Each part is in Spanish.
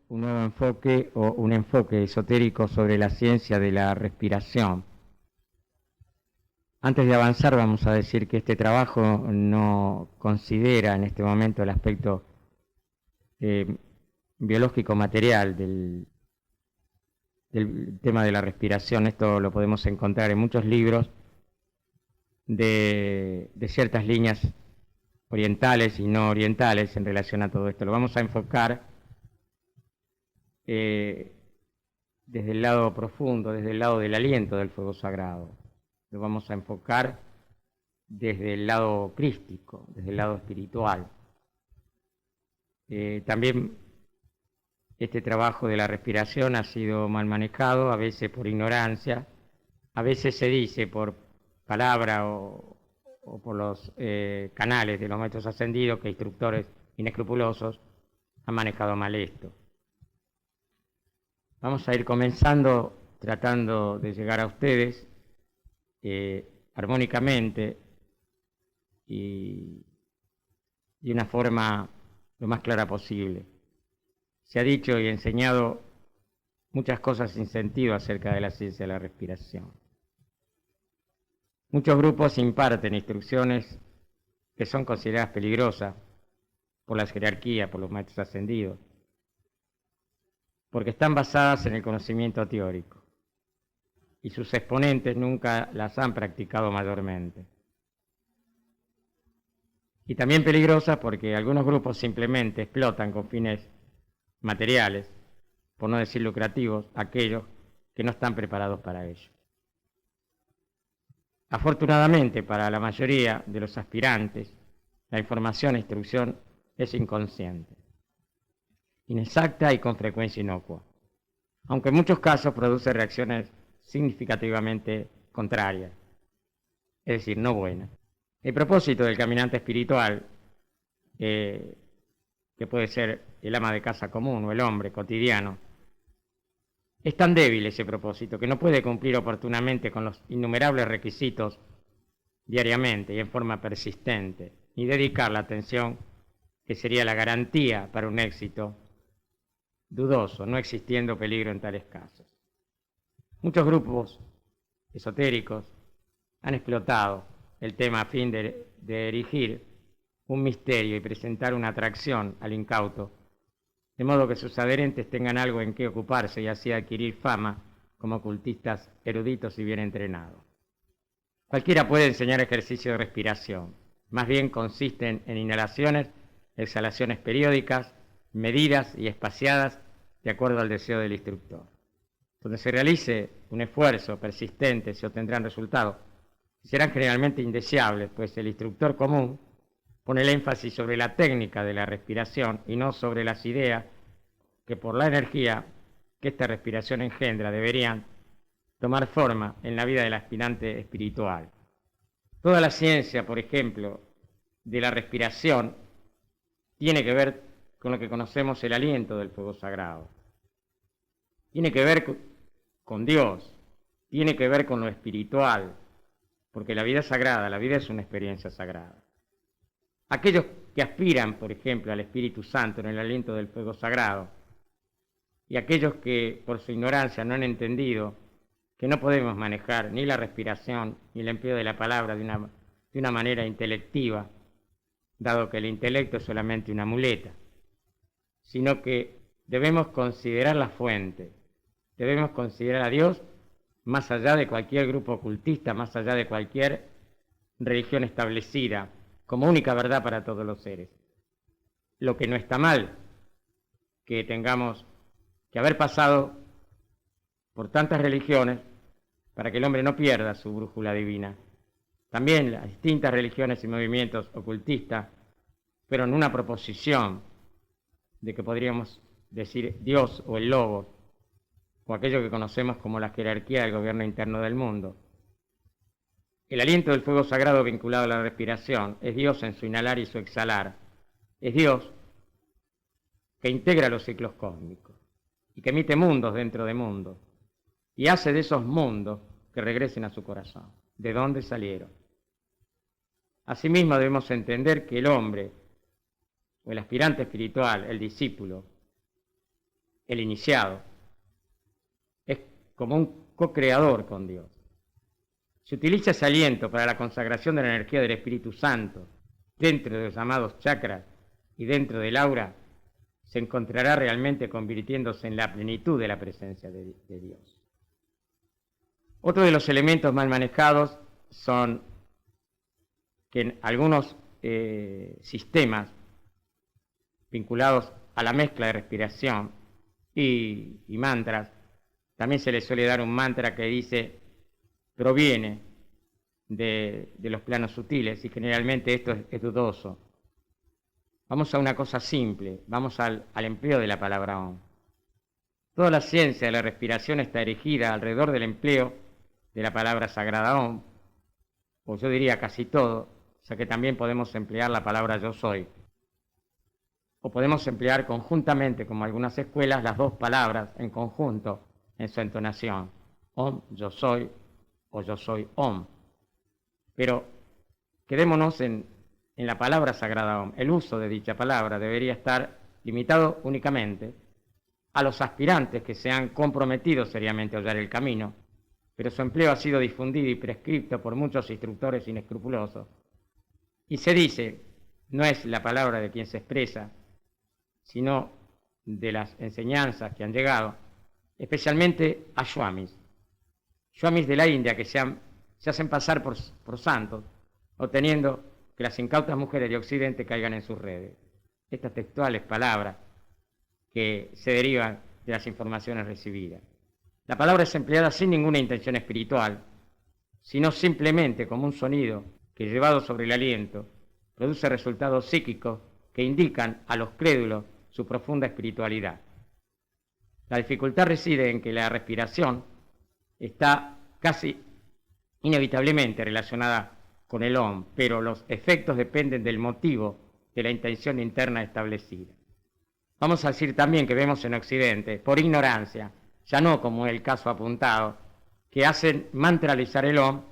un nuevo enfoque o un enfoque esotérico sobre la ciencia de la respiración. Antes de avanzar, vamos a decir que este trabajo no considera en este momento el aspecto biológico material del tema de la respiración. Esto lo podemos encontrar en muchos libros de ciertas líneas orientales y no orientales en relación a todo esto. Lo vamos a enfocar desde el lado profundo, desde el lado del aliento del fuego sagrado. Lo vamos a enfocar desde el lado crístico, desde el lado espiritual. También este trabajo de la respiración ha sido mal manejado, a veces por ignorancia, a veces se dice por palabra o por los canales de los maestros ascendidos que instructores inescrupulosos han manejado mal esto. Vamos a ir comenzando tratando de llegar a ustedes armónicamente y de una forma lo más clara posible. Se ha dicho y enseñado muchas cosas sin sentido acerca de la ciencia de la respiración. Muchos grupos imparten instrucciones que son consideradas peligrosas por las jerarquías, por los maestros ascendidos, porque están basadas en el conocimiento teórico y sus exponentes nunca las han practicado mayormente. Y también peligrosas porque algunos grupos simplemente explotan con fines materiales, por no decir lucrativos, aquellos que no están preparados para ello. Afortunadamente, para la mayoría de los aspirantes, la información e instrucción es inconsciente, inexacta y con frecuencia inocua, aunque en muchos casos produce reacciones significativamente contrarias, es decir, no buenas. El propósito del caminante espiritual, que puede ser el ama de casa común o el hombre cotidiano, es tan débil ese propósito que no puede cumplir oportunamente con los innumerables requisitos diariamente y en forma persistente, ni dedicar la atención que sería la garantía para un éxito dudoso, no existiendo peligro en tales casos. Muchos grupos esotéricos han explotado el tema a fin de erigir un misterio y presentar una atracción al incauto, de modo que sus adherentes tengan algo en qué ocuparse y así adquirir fama como ocultistas eruditos y bien entrenados. Cualquiera puede enseñar ejercicio de respiración, más bien consisten en inhalaciones, exhalaciones periódicas, medidas y espaciadas de acuerdo al deseo del instructor. Donde se realice un esfuerzo persistente se obtendrán resultados, serán generalmente indeseables, pues el instructor común pone el énfasis sobre la técnica de la respiración y no sobre las ideas que por la energía que esta respiración engendra deberían tomar forma en la vida del aspirante espiritual. Toda la ciencia, por ejemplo, de la respiración tiene que ver con lo que conocemos el aliento del fuego sagrado. Tiene que ver con Dios, tiene que ver con lo espiritual, porque la vida es sagrada, la vida es una experiencia sagrada. Aquellos que aspiran, por ejemplo, al Espíritu Santo en el aliento del fuego sagrado, y aquellos que por su ignorancia no han entendido que no podemos manejar ni la respiración ni el empleo de la palabra de una manera intelectiva, dado que el intelecto es solamente una muleta, sino que debemos considerar la fuente, debemos considerar a Dios más allá de cualquier grupo ocultista, más allá de cualquier religión establecida, como única verdad para todos los seres. Lo que no está mal, que tengamos que haber pasado por tantas religiones para que el hombre no pierda su brújula divina. También las distintas religiones y movimientos ocultistas fueron una proposición de que podríamos decir Dios o el Logos, o aquello que conocemos como la jerarquía del gobierno interno del mundo. El aliento del fuego sagrado vinculado a la respiración es Dios en su inhalar y su exhalar. Es Dios que integra los ciclos cósmicos y que emite mundos dentro de mundos y hace de esos mundos que regresen a su corazón, de donde salieron. Asimismo debemos entender que el hombre, o el aspirante espiritual, el discípulo, el iniciado, es como un co-creador con Dios. Se utiliza ese aliento para la consagración de la energía del Espíritu Santo dentro de los llamados chakras y dentro del aura, se encontrará realmente convirtiéndose en la plenitud de la presencia de Dios. Otro de los elementos mal manejados son que en algunos sistemas vinculados a la mezcla de respiración y mantras, también se le suele dar un mantra que dice proviene de los planos sutiles y generalmente esto es dudoso. Vamos a una cosa simple, vamos al empleo de la palabra Om. Toda la ciencia de la respiración está erigida alrededor del empleo de la palabra sagrada Om, o yo diría casi todo, ya que también podemos emplear la palabra yo soy. O podemos emplear conjuntamente, como algunas escuelas, las dos palabras en conjunto en su entonación. Om, yo soy, o yo soy Om. Pero quedémonos en la palabra sagrada Om. El uso de dicha palabra debería estar limitado únicamente a los aspirantes que se han comprometido seriamente a hallar el camino, pero su empleo ha sido difundido y prescripto por muchos instructores inescrupulosos. Y se dice, no es la palabra de quien se expresa, sino de las enseñanzas que han llegado, especialmente a swamis de la India que se hacen pasar por santos, obteniendo que las incautas mujeres de Occidente caigan en sus redes. Estas textuales palabras que se derivan de las informaciones recibidas. La palabra es empleada sin ninguna intención espiritual, sino simplemente como un sonido que, llevado sobre el aliento, produce resultados psíquicos que indican a los crédulos su profunda espiritualidad. La dificultad reside en que la respiración está casi inevitablemente relacionada con el Om, pero los efectos dependen del motivo de la intención interna establecida. Vamos a decir también que vemos en Occidente, por ignorancia, ya no como el caso apuntado, que hacen mantralizar el Om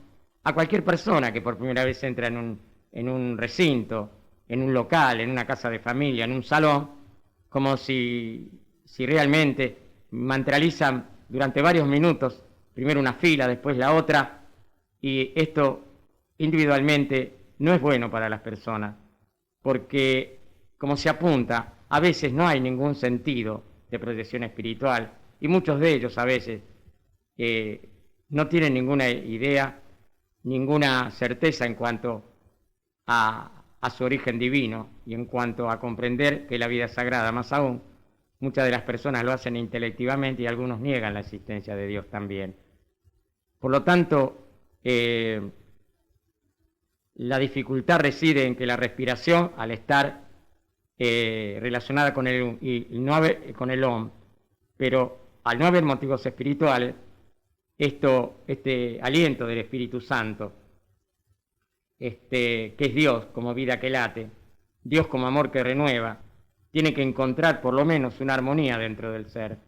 a cualquier persona que por primera vez entra en un recinto, en un local, en una casa de familia, en un salón, como si realmente mantralizan durante varios minutos, primero una fila, después la otra, y esto individualmente no es bueno para las personas, porque, como se apunta, a veces no hay ningún sentido de proyección espiritual, y muchos de ellos a veces no tienen ninguna idea, ninguna certeza en cuanto a su origen divino y en cuanto a comprender que la vida es sagrada. Más aún, muchas de las personas lo hacen intelectivamente y algunos niegan la existencia de Dios también. Por lo tanto, la dificultad reside en que la respiración, al estar relacionada con el Om, pero al no haber motivos espirituales, este aliento del Espíritu Santo, que es Dios como vida que late, Dios como amor que renueva, tiene que encontrar por lo menos una armonía dentro del ser.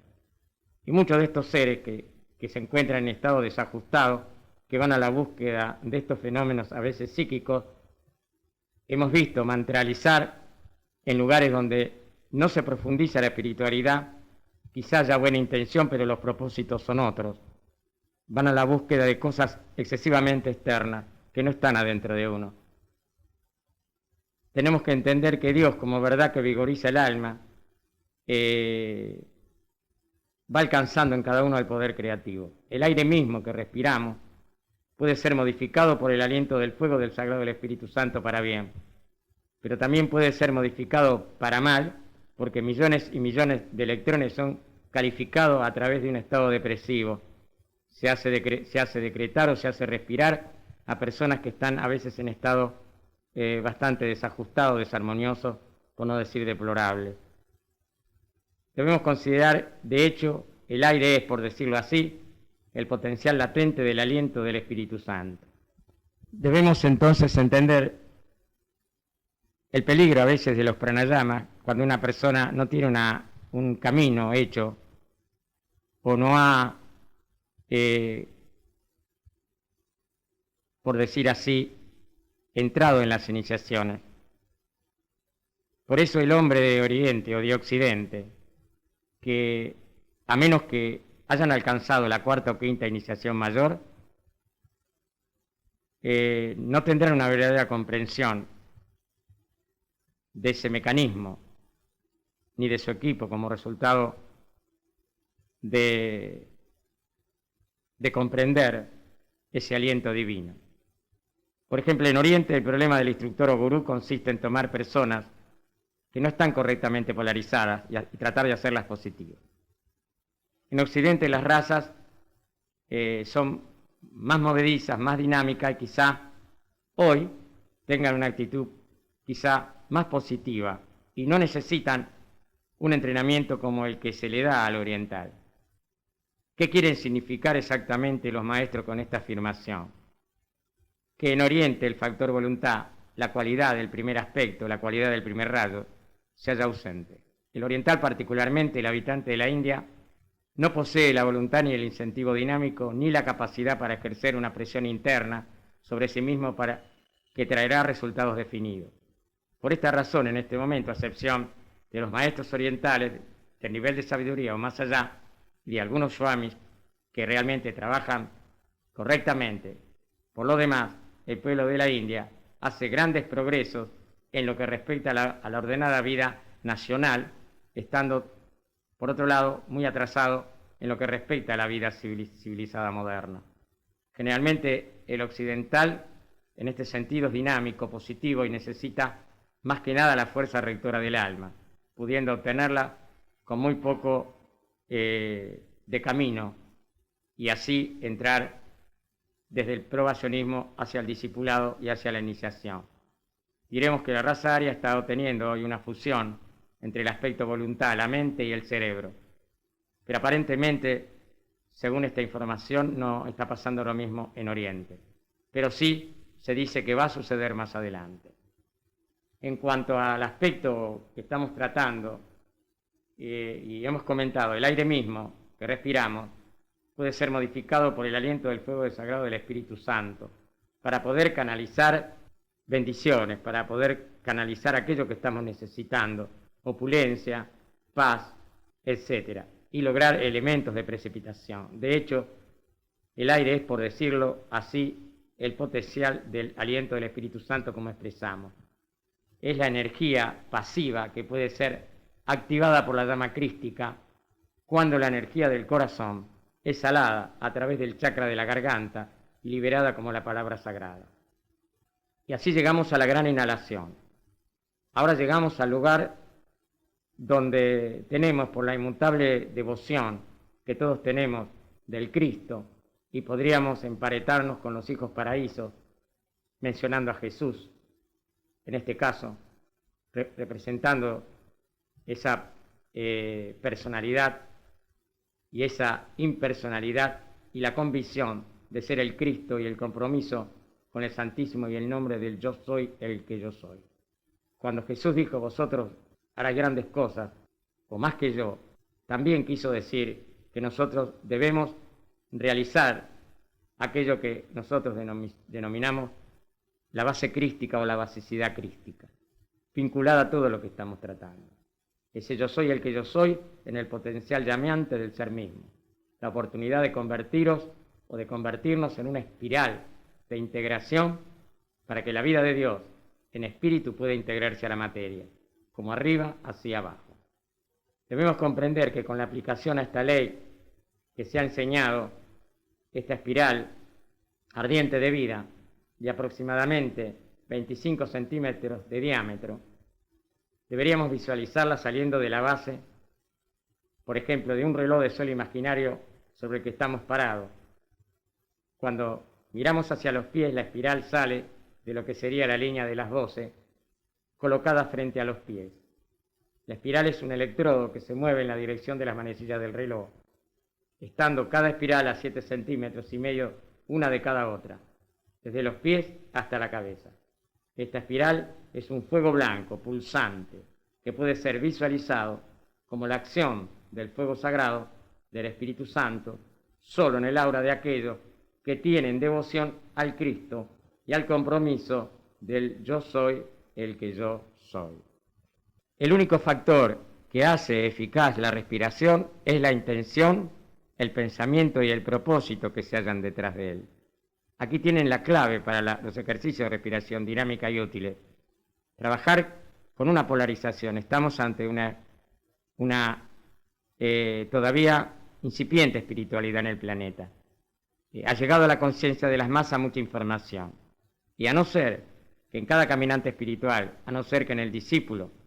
Y muchos de estos seres que se encuentran en estado desajustado, que van a la búsqueda de estos fenómenos a veces psíquicos, hemos visto mantralizar en lugares donde no se profundiza la espiritualidad, quizá haya buena intención, pero los propósitos son otros. Van a la búsqueda de cosas excesivamente externas, que no están adentro de uno. Tenemos que entender que Dios, como verdad que vigoriza el alma, va alcanzando en cada uno el poder creativo. El aire mismo que respiramos puede ser modificado por el aliento del fuego del Sagrado del Espíritu Santo para bien, pero también puede ser modificado para mal, porque millones y millones de electrones son calificados a través de un estado depresivo. Se hace decretar o se hace respirar a personas que están a veces en estado bastante desajustado, desarmonioso, por no decir deplorable. Debemos considerar, de hecho, el aire es, por decirlo así, el potencial latente del aliento del Espíritu Santo. Debemos entonces entender el peligro a veces de los pranayamas cuando una persona no tiene un camino hecho o no ha, por decir así, entrado en las iniciaciones. Por eso el hombre de Oriente o de Occidente, que a menos que hayan alcanzado la cuarta o quinta iniciación mayor, no tendrán una verdadera comprensión de ese mecanismo, ni de su equipo como resultado de comprender ese aliento divino. Por ejemplo, en Oriente el problema del instructor o gurú consiste en tomar personas que no están correctamente polarizadas y tratar de hacerlas positivas. En Occidente las razas son más movedizas, más dinámicas y quizá hoy tengan una actitud quizá más positiva y no necesitan un entrenamiento como el que se le da al oriental. ¿Qué quieren significar exactamente los maestros con esta afirmación? Que en Oriente el factor voluntad, la cualidad del primer aspecto, la cualidad del primer rayo, se halla ausente. El oriental, particularmente el habitante de la India, no posee la voluntad ni el incentivo dinámico, ni la capacidad para ejercer una presión interna sobre sí mismo que traerá resultados definidos. Por esta razón, en este momento, a excepción de los maestros orientales del nivel de sabiduría o más allá, y de algunos swamis que realmente trabajan correctamente, por lo demás, el pueblo de la India hace grandes progresos en lo que respecta a la ordenada vida nacional, estando, por otro lado, muy atrasado en lo que respecta a la vida civilizada moderna. Generalmente, el occidental, en este sentido, es dinámico, positivo y necesita más que nada la fuerza rectora del alma, pudiendo obtenerla con muy poco de camino y así entrar desde el probacionismo hacia el discipulado y hacia la iniciación. Diremos que la raza aria ha estado teniendo hoy una fusión entre el aspecto voluntad, la mente y el cerebro, pero aparentemente, según esta información, no está pasando lo mismo en Oriente, pero sí se dice que va a suceder más adelante. En cuanto al aspecto que estamos tratando, y hemos comentado, el aire mismo que respiramos puede ser modificado por el aliento del fuego sagrado del Espíritu Santo para poder canalizar bendiciones, para poder canalizar aquello que estamos necesitando, opulencia, paz, etc., y lograr elementos de precipitación. De hecho, el aire es, por decirlo así, el potencial del aliento del Espíritu Santo como expresamos. Es la energía pasiva que puede ser activada por la llama crística cuando la energía del corazón es salada a través del chakra de la garganta y liberada como la palabra sagrada. Y así llegamos a la gran inhalación. Ahora llegamos al lugar donde tenemos, por la inmutable devoción que todos tenemos del Cristo, y podríamos emparentarnos con los hijos paraísos, mencionando a Jesús, en este caso, representando esa personalidad y esa impersonalidad y la convicción de ser el Cristo y el compromiso con el Santísimo y el nombre del yo soy el que yo soy. Cuando Jesús dijo, vosotros haráis grandes cosas, o más que yo, también quiso decir que nosotros debemos realizar aquello que nosotros denominamos la base crística o la basicidad crística, vinculada a todo lo que estamos tratando. Ese yo soy el que yo soy en el potencial llameante del ser mismo, la oportunidad de convertiros o de convertirnos en una espiral de integración para que la vida de Dios en espíritu pueda integrarse a la materia, como arriba hacia abajo. Debemos comprender que con la aplicación a esta ley que se ha enseñado, esta espiral ardiente de vida de aproximadamente 25 centímetros de diámetro, deberíamos visualizarla saliendo de la base, por ejemplo, de un reloj de sol imaginario sobre el que estamos parados. Cuando miramos hacia los pies, la espiral sale de lo que sería la línea de las 12, colocada frente a los pies. La espiral es un electrodo que se mueve en la dirección de las manecillas del reloj, estando cada espiral a 7 centímetros y medio una de cada otra, desde los pies hasta la cabeza. Esta espiral es un fuego blanco, pulsante, que puede ser visualizado como la acción del fuego sagrado del Espíritu Santo, solo en el aura de aquellos que tienen devoción al Cristo y al compromiso del yo soy el que yo soy. El único factor que hace eficaz la respiración es la intención, el pensamiento y el propósito que se hallan detrás de él. Aquí tienen la clave para los ejercicios de respiración dinámica y útiles. Trabajar con una polarización. Estamos ante una todavía incipiente espiritualidad en el planeta. Ha llegado a la conciencia de las masas mucha información. Y a no ser que en cada caminante espiritual, a no ser que en el discípulo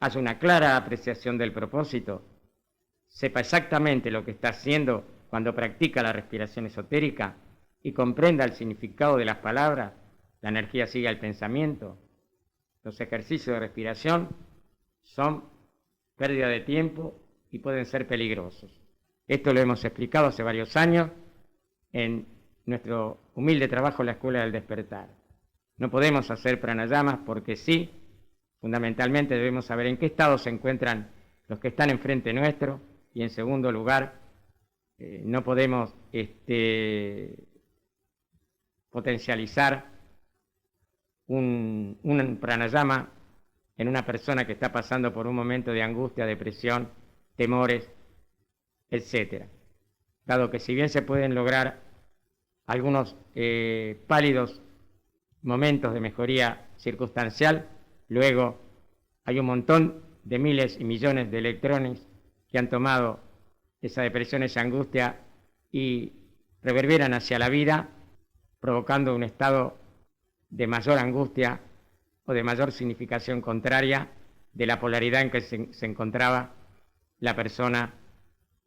haya una clara apreciación del propósito, sepa exactamente lo que está haciendo cuando practica la respiración esotérica y comprenda el significado de las palabras, la energía sigue al pensamiento. Los ejercicios de respiración son pérdida de tiempo y pueden ser peligrosos. Esto lo hemos explicado hace varios años en nuestro humilde trabajo en la Escuela del Despertar. No podemos hacer pranayamas porque sí, fundamentalmente debemos saber en qué estado se encuentran los que están enfrente nuestro, y en segundo lugar, no podemos potencializar un pranayama en una persona que está pasando por un momento de angustia, depresión, temores, etc. Dado que si bien se pueden lograr algunos pálidos momentos de mejoría circunstancial, luego hay un montón de miles y millones de electrones que han tomado esa depresión, esa angustia y reverberan hacia la vida, provocando un estado de mayor angustia o de mayor significación contraria de la polaridad en que se encontraba la persona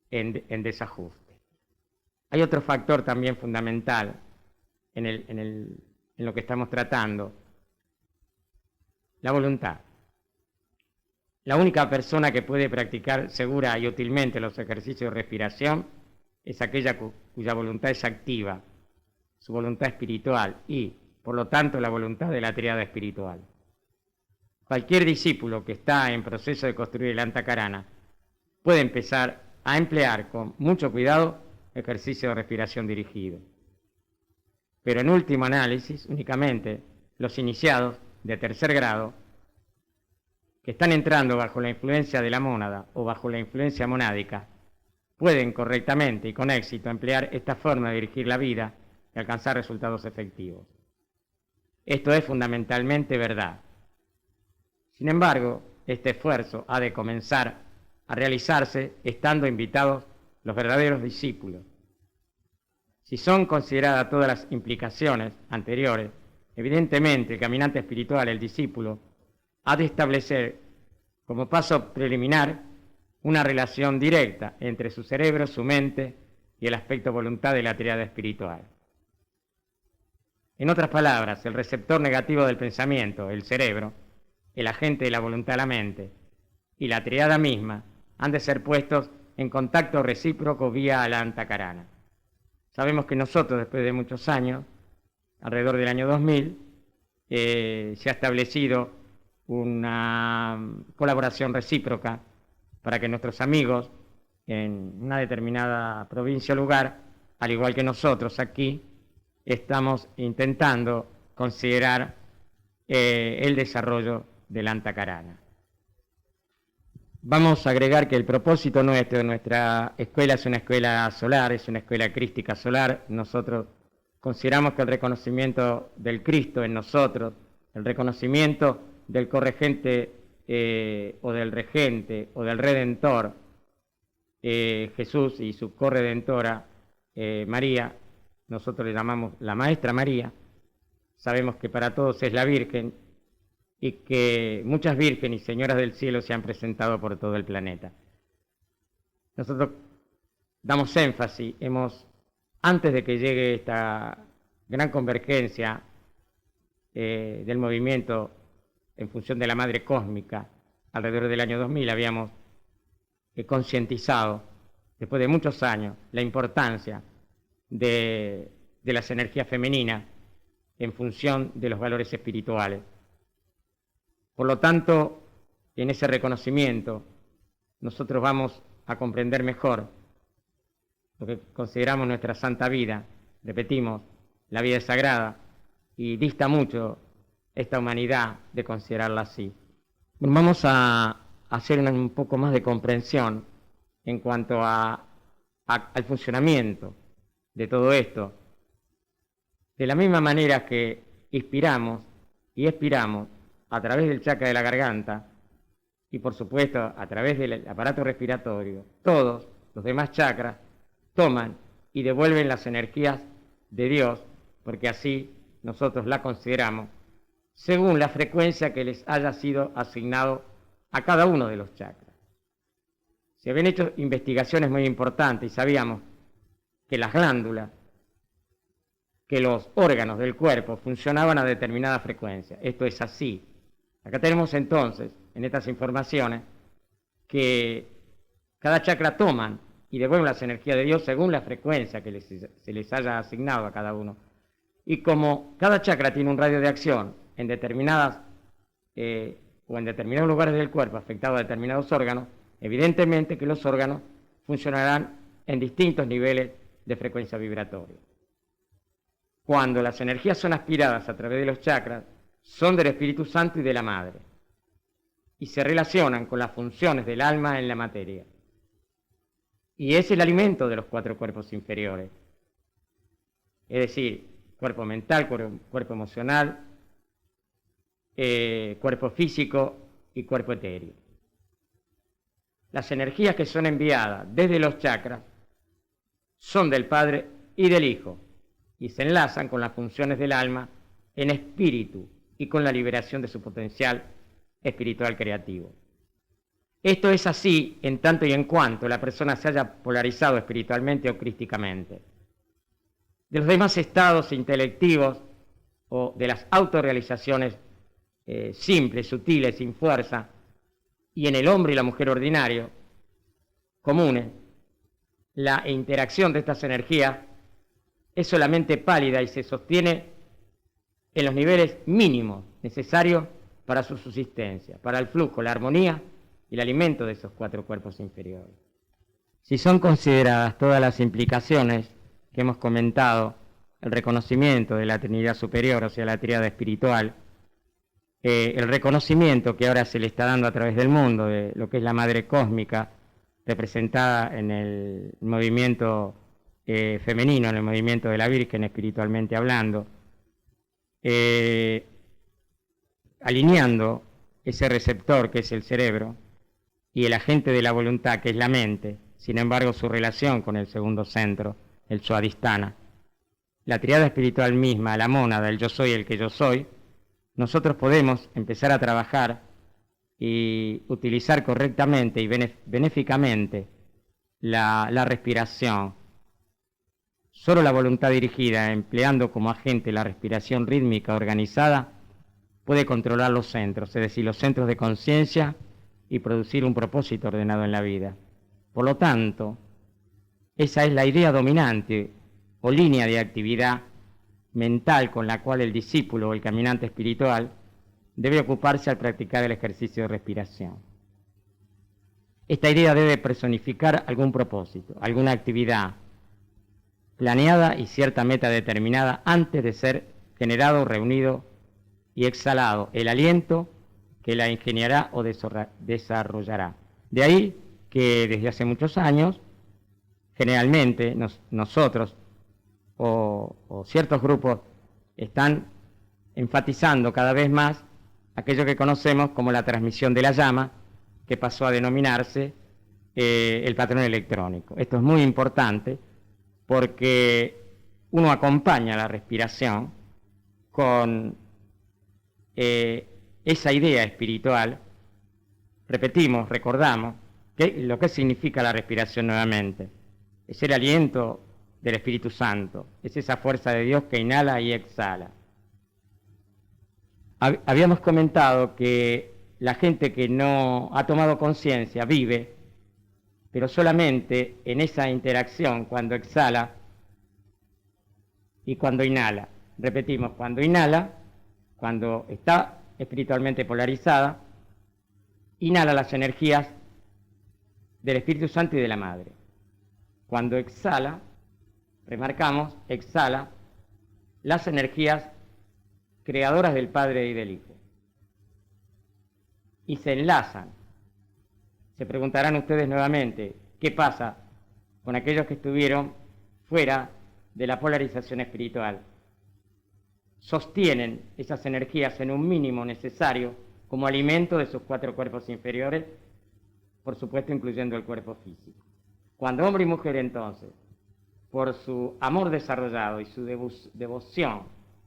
en desajuste. Hay otro factor también fundamental en lo que estamos tratando: la voluntad. La única persona que puede practicar segura y útilmente los ejercicios de respiración es aquella cuya voluntad es activa, su voluntad espiritual y, por lo tanto, la voluntad de la tríada espiritual. Cualquier discípulo que está en proceso de construir el Antakarana puede empezar a emplear con mucho cuidado ejercicio de respiración dirigido. Pero en último análisis, únicamente los iniciados de tercer grado que están entrando bajo la influencia de la mónada o bajo la influencia monádica pueden correctamente y con éxito emplear esta forma de dirigir la vida y alcanzar resultados efectivos. Esto es fundamentalmente verdad. Sin embargo, este esfuerzo ha de comenzar a realizarse estando invitados los verdaderos discípulos. Si son consideradas todas las implicaciones anteriores, evidentemente el caminante espiritual, el discípulo, ha de establecer como paso preliminar una relación directa entre su cerebro, su mente y el aspecto voluntad de la tríada espiritual. En otras palabras, el receptor negativo del pensamiento, el cerebro, el agente de la voluntad, la mente, y la tríada misma han de ser puestos en contacto recíproco vía la Antakarana. Sabemos que nosotros, después de muchos años, alrededor del año 2000, se ha establecido una colaboración recíproca para que nuestros amigos en una determinada provincia o lugar, al igual que nosotros aquí, estamos intentando considerar el desarrollo del Antakarana. Vamos a agregar que el propósito nuestro de nuestra escuela es una escuela solar, es una escuela crística solar. Nosotros consideramos que el reconocimiento del Cristo en nosotros, el reconocimiento del corregente o del regente o del redentor, Jesús y su corredentora María, nosotros le llamamos la Maestra María. Sabemos que para todos es la Virgen y que muchas vírgenes y señoras del cielo se han presentado por todo el planeta. Nosotros damos énfasis, antes de que llegue esta gran convergencia del movimiento en función de la Madre Cósmica, alrededor del año 2000, habíamos concientizado, después de muchos años, la importancia de las energías femeninas en función de los valores espirituales. Por lo tanto, en ese reconocimiento, nosotros vamos a comprender mejor lo que consideramos nuestra santa vida. Repetimos, la vida es sagrada y dista mucho esta humanidad de considerarla así. Bueno, vamos a hacer un poco más de comprensión en cuanto al funcionamiento de todo esto. De la misma manera que inspiramos y expiramos a través del chakra de la garganta y por supuesto a través del aparato respiratorio, todos los demás chakras toman y devuelven las energías de Dios, porque así nosotros la consideramos, según la frecuencia que les haya sido asignado a cada uno de los chakras. Se habían hecho investigaciones muy importantes y sabíamos que las glándulas, que los órganos del cuerpo funcionaban a determinada frecuencia. Esto es así. Acá tenemos entonces, en estas informaciones, que cada chakra toman y devuelven las energías de Dios según la frecuencia que se les haya asignado a cada uno. Y como cada chakra tiene un radio de acción en determinadas o en determinados lugares del cuerpo afectado a determinados órganos, evidentemente que los órganos funcionarán en distintos niveles de frecuencia vibratoria. Cuando las energías son aspiradas a través de los chakras, son del Espíritu Santo y de la Madre, y se relacionan con las funciones del alma en la materia. Y es el alimento de los 4 cuerpos inferiores, es decir, cuerpo mental, cuerpo emocional, cuerpo físico y cuerpo etéreo. Las energías que son enviadas desde los chakras son del Padre y del Hijo y se enlazan con las funciones del alma en espíritu y con la liberación de su potencial espiritual creativo. Esto es así en tanto y en cuanto la persona se haya polarizado espiritualmente o crísticamente. De los demás estados intelectivos o de las autorrealizaciones simples, sutiles, sin fuerza, y en el hombre y la mujer ordinario, comunes, la interacción de estas energías es solamente pálida y se sostiene en los niveles mínimos necesarios para su subsistencia, para el flujo, la armonía y el alimento de esos 4 cuerpos inferiores. Si son consideradas todas las implicaciones que hemos comentado, el reconocimiento de la Trinidad Superior, o sea, la tríada espiritual, el reconocimiento que ahora se le está dando a través del mundo de lo que es la Madre Cósmica, representada en el movimiento femenino, en el movimiento de la Virgen espiritualmente hablando, alineando ese receptor que es el cerebro y el agente de la voluntad que es la mente, sin embargo su relación con el segundo centro, el Suadhisthana, la triada espiritual misma, la mónada, el yo soy, el que yo soy, nosotros podemos empezar a trabajar y utilizar correctamente y benéficamente la respiración. Solo la voluntad dirigida, empleando como agente la respiración rítmica organizada, puede controlar los centros, es decir, los centros de conciencia y producir un propósito ordenado en la vida. Por lo tanto, esa es la idea dominante o línea de actividad mental con la cual el discípulo o el caminante espiritual debe ocuparse al practicar el ejercicio de respiración. Esta idea debe personificar algún propósito, alguna actividad planeada y cierta meta determinada antes de ser generado, reunido y exhalado el aliento que la ingeniará o desarrollará. De ahí que desde hace muchos años, generalmente nosotros o ciertos grupos están enfatizando cada vez más aquello que conocemos como la transmisión de la llama, que pasó a denominarse el patrón electrónico. Esto es muy importante porque uno acompaña la respiración con esa idea espiritual. Repetimos, recordamos lo que significa la respiración nuevamente. Es el aliento del Espíritu Santo, es esa fuerza de Dios que inhala y exhala. Habíamos comentado que la gente que no ha tomado conciencia vive, pero solamente en esa interacción cuando exhala y cuando inhala. Repetimos, cuando inhala, cuando está espiritualmente polarizada, inhala las energías del Espíritu Santo y de la Madre. Cuando exhala, remarcamos, exhala las energías creadoras del Padre y del Hijo. Y se enlazan Se preguntarán ustedes nuevamente, ¿qué pasa con aquellos que estuvieron fuera de la polarización espiritual? Sostienen esas energías en un mínimo necesario como alimento de sus 4 cuerpos inferiores, por supuesto incluyendo el cuerpo físico. Cuando hombre y mujer entonces, por su amor desarrollado y su devoción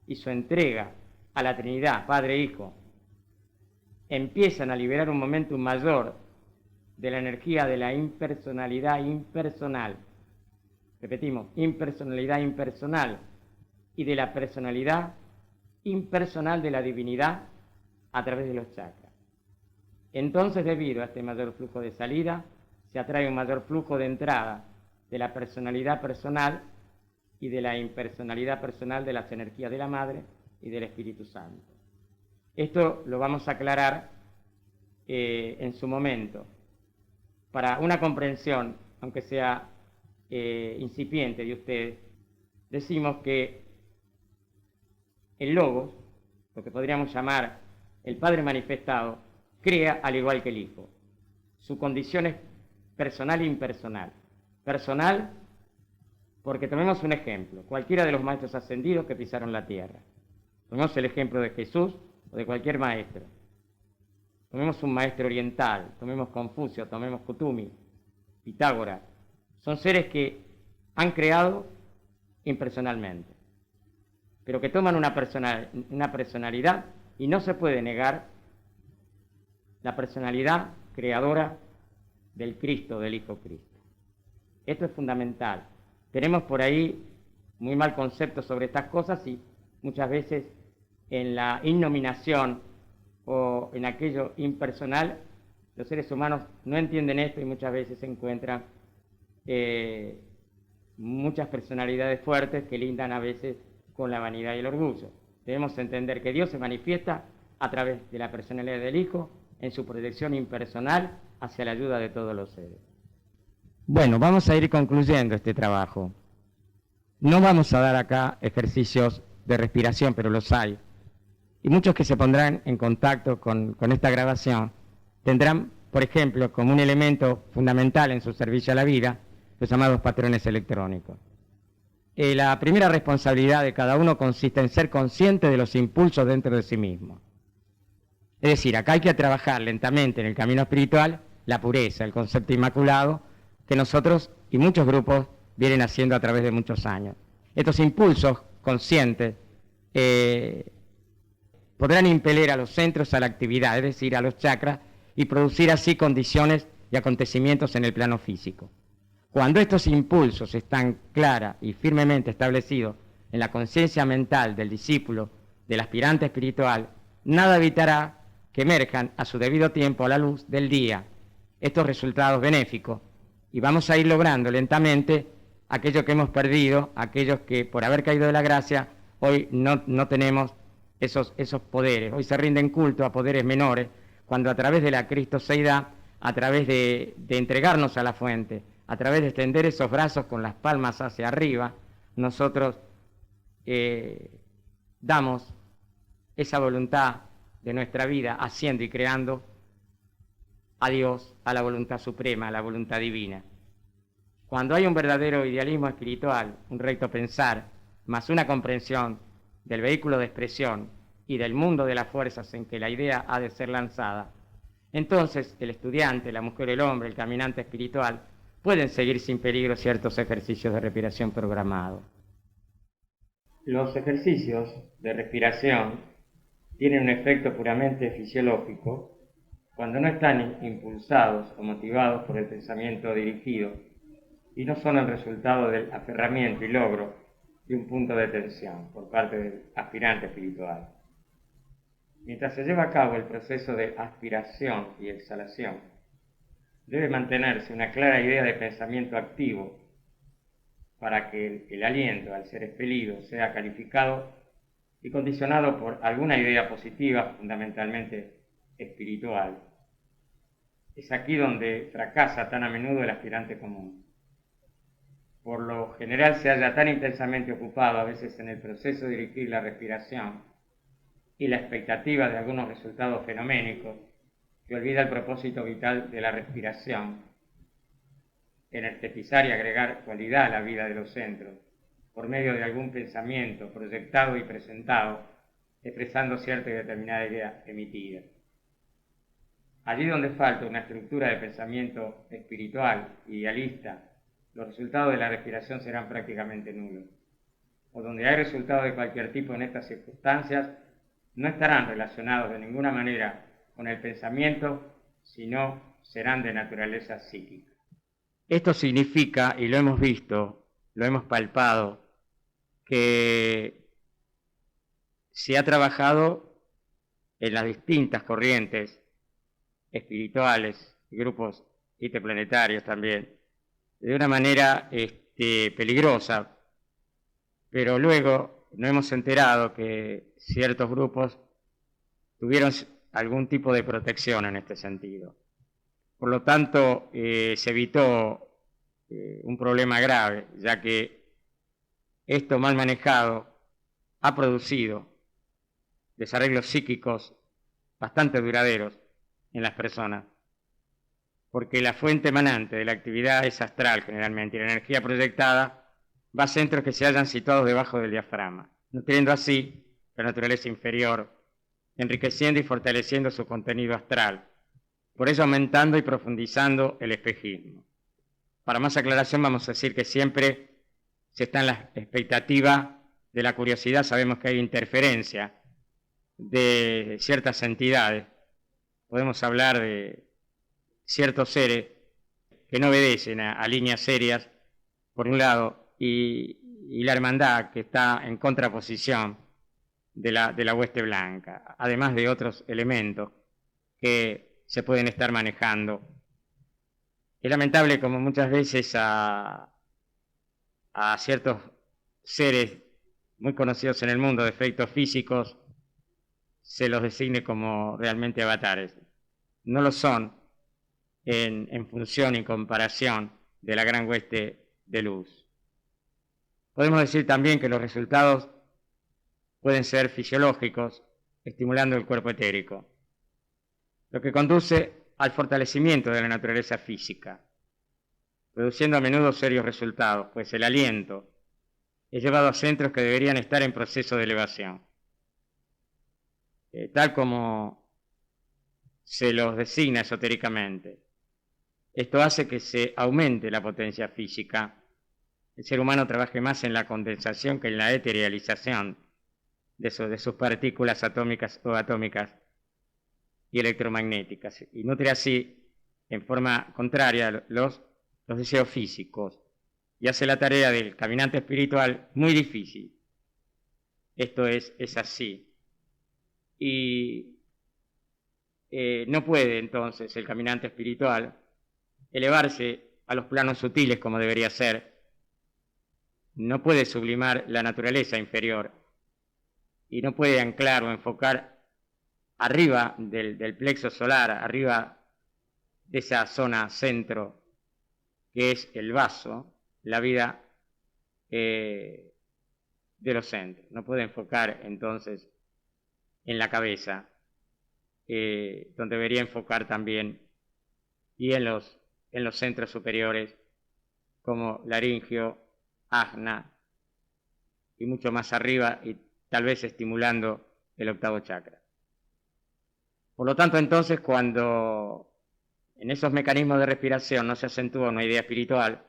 y su entrega a la Trinidad, Padre e Hijo, empiezan a liberar un momentum mayor de la energía de la impersonalidad impersonal, repetimos, impersonalidad impersonal, y de la personalidad impersonal de la divinidad a través de los chakras. Entonces, debido a este mayor flujo de salida, se atrae un mayor flujo de entrada de la personalidad personal y de la impersonalidad personal de las energías de la Madre y del Espíritu Santo. Esto lo vamos a aclarar en su momento. Para una comprensión, aunque sea incipiente de ustedes, decimos que el Logos, lo que podríamos llamar el Padre manifestado, crea al igual que el Hijo. Su condición es personal e impersonal. Personal, porque tomemos un ejemplo, cualquiera de los maestros ascendidos que pisaron la tierra. Tomemos el ejemplo de Jesús o de cualquier maestro. Tomemos un maestro oriental, tomemos Confucio, tomemos Kutumi, Pitágoras. Son seres que han creado impersonalmente, pero que toman una personalidad, y no se puede negar la personalidad creadora del Cristo, del Hijo Cristo. Esto es fundamental. Tenemos por ahí muy mal concepto sobre estas cosas y muchas veces en la innominación o en aquello impersonal, los seres humanos no entienden esto y muchas veces se encuentran muchas personalidades fuertes que lindan a veces con la vanidad y el orgullo. Debemos entender que Dios se manifiesta a través de la personalidad del Hijo en su proyección impersonal hacia la ayuda de todos los seres. Bueno, vamos a ir concluyendo este trabajo. No vamos a dar acá ejercicios de respiración, pero los hay. Y muchos que se pondrán en contacto con esta grabación tendrán, por ejemplo, como un elemento fundamental en su servicio a la vida, los llamados patrones electrónicos. La primera responsabilidad de cada uno consiste en ser consciente de los impulsos dentro de sí mismo. Es decir, acá hay que trabajar lentamente en el camino espiritual la pureza, el concepto inmaculado, que nosotros y muchos grupos vienen haciendo a través de muchos años. Estos impulsos conscientes podrán impeler a los centros a la actividad, es decir, a los chakras, y producir así condiciones y acontecimientos en el plano físico. Cuando estos impulsos están clara y firmemente establecidos en la conciencia mental del discípulo, del aspirante espiritual, nada evitará que emerjan a su debido tiempo a la luz del día estos resultados benéficos, y vamos a ir logrando lentamente aquello que hemos perdido, aquellos que por haber caído de la gracia hoy no tenemos esos poderes. Hoy se rinden culto a poderes menores, cuando a través de la cristoseidad, a través de entregarnos a la fuente, a través de extender esos brazos con las palmas hacia arriba, nosotros damos esa voluntad de nuestra vida haciendo y creando a Dios, a la voluntad suprema, a la voluntad divina. Cuando hay un verdadero idealismo espiritual, un recto pensar, más una comprensión del vehículo de expresión y del mundo de las fuerzas en que la idea ha de ser lanzada, entonces el estudiante, la mujer, el hombre, el caminante espiritual, pueden seguir sin peligro ciertos ejercicios de respiración programados. Los ejercicios de respiración tienen un efecto puramente fisiológico cuando no están impulsados o motivados por el pensamiento dirigido y no son el resultado del aferramiento y logro de un punto de tensión por parte del aspirante espiritual. Mientras se lleva a cabo el proceso de aspiración y exhalación, debe mantenerse una clara idea de pensamiento activo para que el aliento, al ser expelido, sea calificado y condicionado por alguna idea positiva, fundamentalmente espiritual. Es aquí donde fracasa tan a menudo el aspirante común. Por lo general se halla tan intensamente ocupado a veces en el proceso de dirigir la respiración y la expectativa de algunos resultados fenoménicos, que olvida el propósito vital de la respiración, energetizar y agregar cualidad a la vida de los centros, por medio de algún pensamiento proyectado y presentado, expresando cierta y determinada idea emitida. Allí donde falta una estructura de pensamiento espiritual, idealista, los resultados de la respiración serán prácticamente nulos. O donde hay resultados de cualquier tipo en estas circunstancias, no estarán relacionados de ninguna manera con el pensamiento, sino serán de naturaleza psíquica. Esto significa, y lo hemos visto, lo hemos palpado, que se ha trabajado en las distintas corrientes espirituales y grupos interplanetarios también, de una manera peligrosa, pero luego nos hemos enterado que ciertos grupos tuvieron algún tipo de protección en este sentido. Por lo tanto, se evitó un problema grave, ya que esto mal manejado ha producido desarreglos psíquicos bastante duraderos en las personas, porque la fuente emanante de la actividad es astral generalmente, y la energía proyectada va a centros que se hallan situados debajo del diafragma, nutriendo así la naturaleza inferior, enriqueciendo y fortaleciendo su contenido astral, por ello aumentando y profundizando el espejismo. Para más aclaración vamos a decir que siempre se está en la expectativa de la curiosidad, sabemos que hay interferencia de ciertas entidades, podemos hablar de ciertos seres que no obedecen a líneas serias, por un lado, y la hermandad que está en contraposición de la hueste blanca, además de otros elementos que se pueden estar manejando. Es lamentable como muchas veces a ciertos seres muy conocidos en el mundo de efectos físicos se los designe como realmente avatares. No lo son en función y comparación de la gran hueste de luz. Podemos decir también que los resultados pueden ser fisiológicos, estimulando el cuerpo etérico, lo que conduce al fortalecimiento de la naturaleza física, produciendo a menudo serios resultados, pues el aliento es llevado a centros que deberían estar en proceso de elevación. Tal como se los designa esotéricamente. Esto hace que se aumente la potencia física. El ser humano trabaje más en la condensación que en la eterialización de sus partículas atómicas o atómicas y electromagnéticas, y nutre así, en forma contraria, los deseos físicos, y hace la tarea del caminante espiritual muy difícil. Esto es así. Y no puede entonces el caminante espiritual elevarse a los planos sutiles como debería ser, no puede sublimar la naturaleza inferior y no puede anclar o enfocar arriba del plexo solar, arriba de esa zona centro que es el vaso, la vida de los centros. No puede enfocar entonces en la cabeza, donde debería enfocar también, y en los centros superiores como laringio, ajna y mucho más arriba, y tal vez estimulando el octavo chakra. Por lo tanto, entonces, cuando en esos mecanismos de respiración no se acentúa una idea espiritual,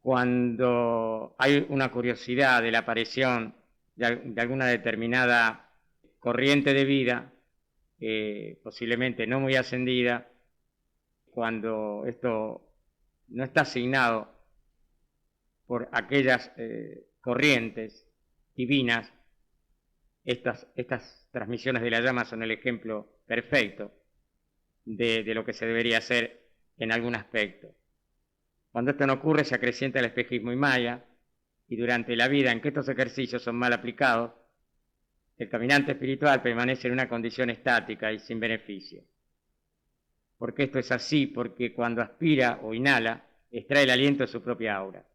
cuando hay una curiosidad de la aparición de alguna determinada corriente de vida, posiblemente no muy ascendida, cuando esto no está asignado por aquellas corrientes divinas, estas transmisiones de la llama son el ejemplo perfecto de lo que se debería hacer en algún aspecto. Cuando esto no ocurre, se acrecienta el espejismo y maya, y durante la vida en que estos ejercicios son mal aplicados, el caminante espiritual permanece en una condición estática y sin beneficio. ¿Por qué esto es así? Porque cuando aspira o inhala, extrae el aliento de su propia aura.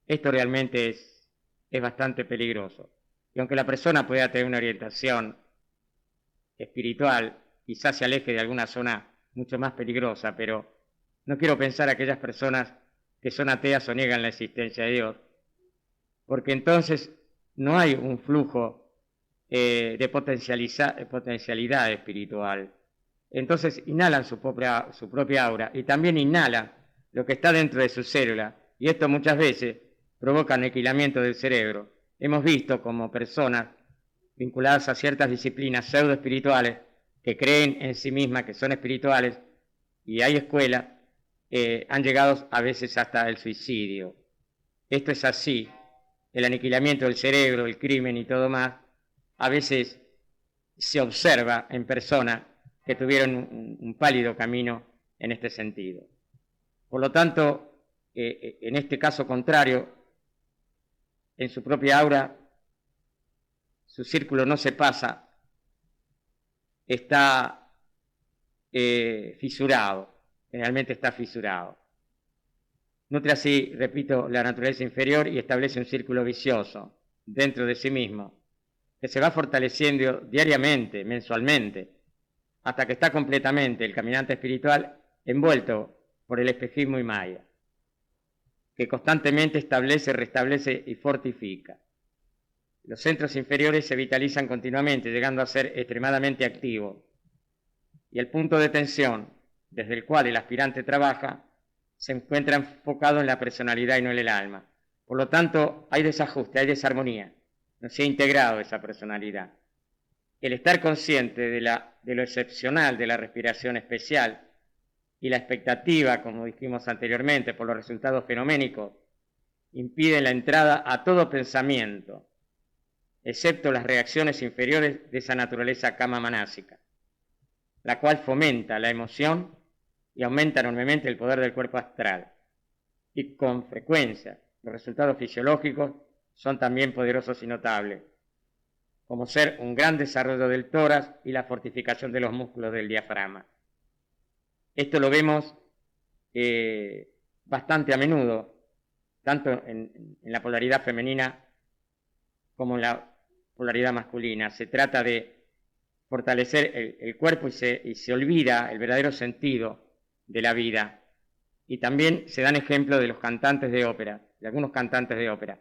Esto realmente es bastante peligroso. Y aunque la persona pueda tener una orientación espiritual, quizás se aleje de alguna zona mucho más peligrosa, pero no quiero pensar a aquellas personas que son ateas o niegan la existencia de Dios, porque entonces no hay un flujo de potencialidad espiritual. Entonces inhalan su propia aura y también inhalan lo que está dentro de su célula, y esto muchas veces provoca aniquilamiento del cerebro. Hemos visto como personas vinculadas a ciertas disciplinas pseudo espirituales que creen en sí mismas que son espirituales, y hay escuelas, han llegado a veces hasta el suicidio. Esto es así. El aniquilamiento del cerebro, el crimen y todo más, a veces se observa en personas que tuvieron un pálido camino en este sentido. Por lo tanto, en este caso contrario, en su propia aura, su círculo no se pasa, está fisurado, generalmente está fisurado. Nutre así, repito, la naturaleza inferior y establece un círculo vicioso dentro de sí mismo, que se va fortaleciendo diariamente, mensualmente, hasta que está completamente el caminante espiritual envuelto por el espejismo y maya, que constantemente establece, restablece y fortifica. Los centros inferiores se vitalizan continuamente, llegando a ser extremadamente activos, y el punto de tensión desde el cual el aspirante trabaja se encuentra enfocado en la personalidad y no en el alma. Por lo tanto, hay desajuste, hay desarmonía, no se ha integrado esa personalidad. El estar consciente de lo excepcional de la respiración especial y la expectativa, como dijimos anteriormente, por los resultados fenoménicos, impiden la entrada a todo pensamiento, excepto las reacciones inferiores de esa naturaleza kama manásica, la cual fomenta la emoción y aumenta enormemente el poder del cuerpo astral. Y con frecuencia, los resultados fisiológicos son también poderosos y notables, como ser un gran desarrollo del tórax y la fortificación de los músculos del diafragma. Esto lo vemos bastante a menudo, tanto en la polaridad femenina como en la polaridad masculina. Se trata de fortalecer el cuerpo y se olvida el verdadero sentido de la vida. Y también se dan ejemplos de los cantantes de ópera, de algunos cantantes de ópera.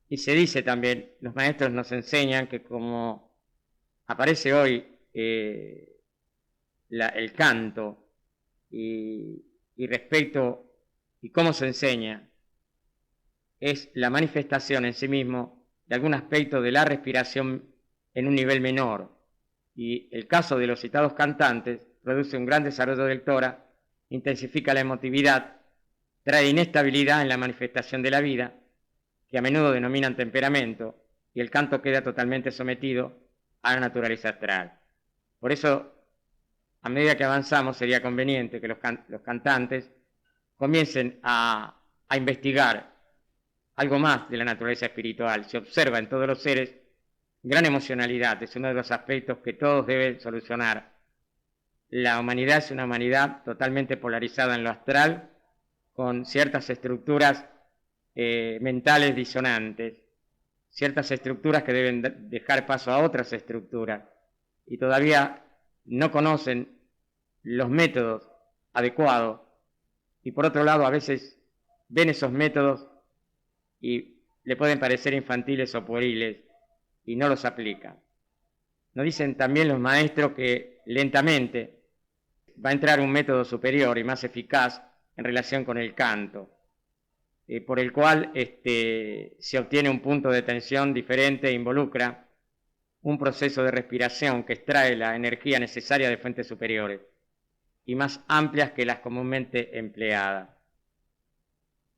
Y se dice también, los maestros nos enseñan que como aparece hoy el canto y respecto y cómo se enseña, es la manifestación en sí mismo de algún aspecto de la respiración en un nivel menor. Y el caso de los citados cantantes produce un gran desarrollo del tórax, intensifica la emotividad, trae inestabilidad en la manifestación de la vida, que a menudo denominan temperamento, y el canto queda totalmente sometido a la naturaleza astral. Por eso, a medida que avanzamos, sería conveniente que los cantantes comiencen a investigar algo más de la naturaleza espiritual. Se observa en todos los seres gran emocionalidad, es uno de los aspectos que todos deben solucionar. La humanidad es una humanidad totalmente polarizada en lo astral, con ciertas estructuras mentales disonantes, ciertas estructuras que deben dejar paso a otras estructuras, y todavía no conocen los métodos adecuados, y por otro lado a veces ven esos métodos y le pueden parecer infantiles o pueriles y no los aplican. Nos dicen también los maestros que lentamente va a entrar un método superior y más eficaz en relación con el canto, por el cual se obtiene un punto de tensión diferente e involucra un proceso de respiración que extrae la energía necesaria de fuentes superiores y más amplias que las comúnmente empleadas.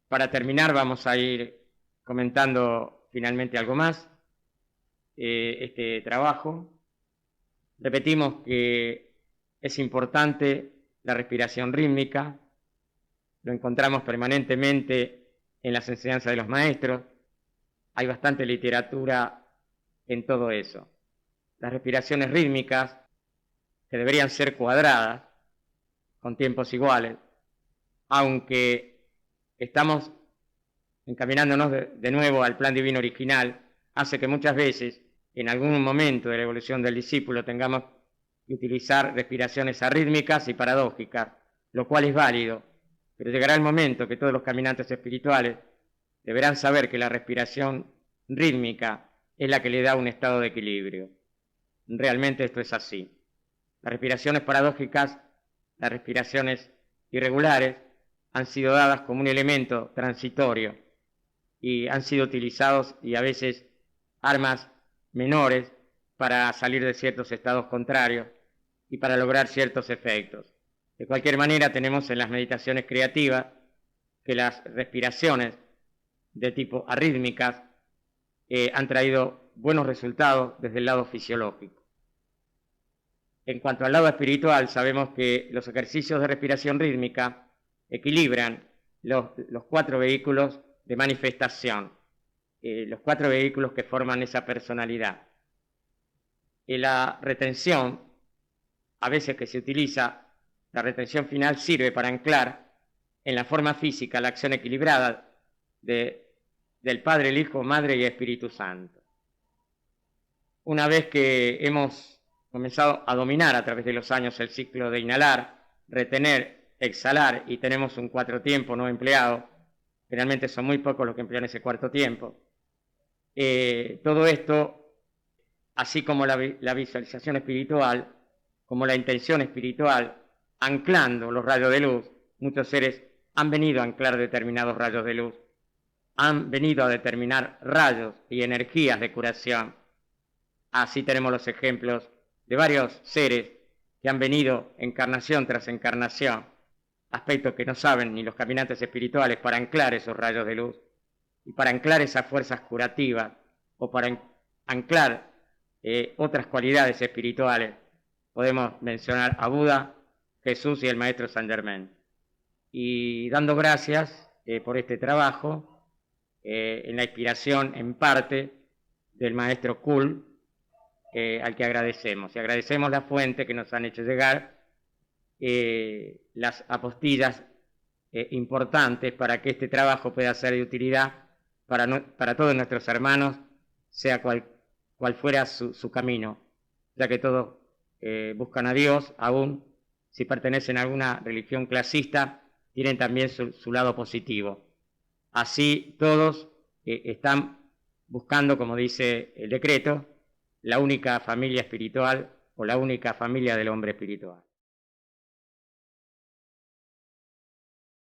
Para terminar, vamos a ir comentando finalmente algo más. Este trabajo, repetimos que es importante la respiración rítmica, lo encontramos permanentemente en las enseñanzas de los maestros, hay bastante literatura en todo eso. Las respiraciones rítmicas, que deberían ser cuadradas, con tiempos iguales, aunque estamos encaminándonos de nuevo al plan divino original, hace que muchas veces, en algún momento de la evolución del discípulo, tengamos y utilizar respiraciones arrítmicas y paradójicas, lo cual es válido, pero llegará el momento que todos los caminantes espirituales deberán saber que la respiración rítmica es la que le da un estado de equilibrio. Realmente esto es así. Las respiraciones paradójicas, las respiraciones irregulares, han sido dadas como un elemento transitorio y han sido utilizados y a veces armas menores para salir de ciertos estados contrarios y para lograr ciertos efectos. De cualquier manera, tenemos en las meditaciones creativas que las respiraciones de tipo arrítmicas han traído buenos resultados desde el lado fisiológico. En cuanto al lado espiritual, sabemos que los ejercicios de respiración rítmica equilibran los 4 vehículos de manifestación, los 4 vehículos que forman esa personalidad. La retención, a veces que se utiliza, la retención final sirve para anclar en la forma física la acción equilibrada del Padre, el Hijo, Madre y Espíritu Santo. Una vez que hemos comenzado a dominar a través de los años el ciclo de inhalar, retener, exhalar, y tenemos un 4 tiempo no empleado, generalmente son muy pocos los que emplean ese 4 tiempo, todo esto, así como la visualización espiritual, como la intención espiritual, anclando los rayos de luz, muchos seres han venido a anclar determinados rayos de luz, han venido a determinar rayos y energías de curación. Así tenemos los ejemplos de varios seres que han venido encarnación tras encarnación, aspectos que no saben ni los caminantes espirituales, para anclar esos rayos de luz y para anclar esas fuerzas curativas o para anclar otras cualidades espirituales. Podemos mencionar a Buda, Jesús y el Maestro Saint Germain. Y dando gracias por este trabajo, en la inspiración en parte del Maestro Kuhl, al que agradecemos. Y agradecemos la fuente que nos han hecho llegar las apostillas importantes para que este trabajo pueda ser de utilidad para todos nuestros hermanos, sea cual fuera su camino, ya que todos buscan a Dios, aún si pertenecen a alguna religión clasista, tienen también su lado positivo. Así todos están buscando, como dice el decreto, la única familia espiritual o la única familia del hombre espiritual.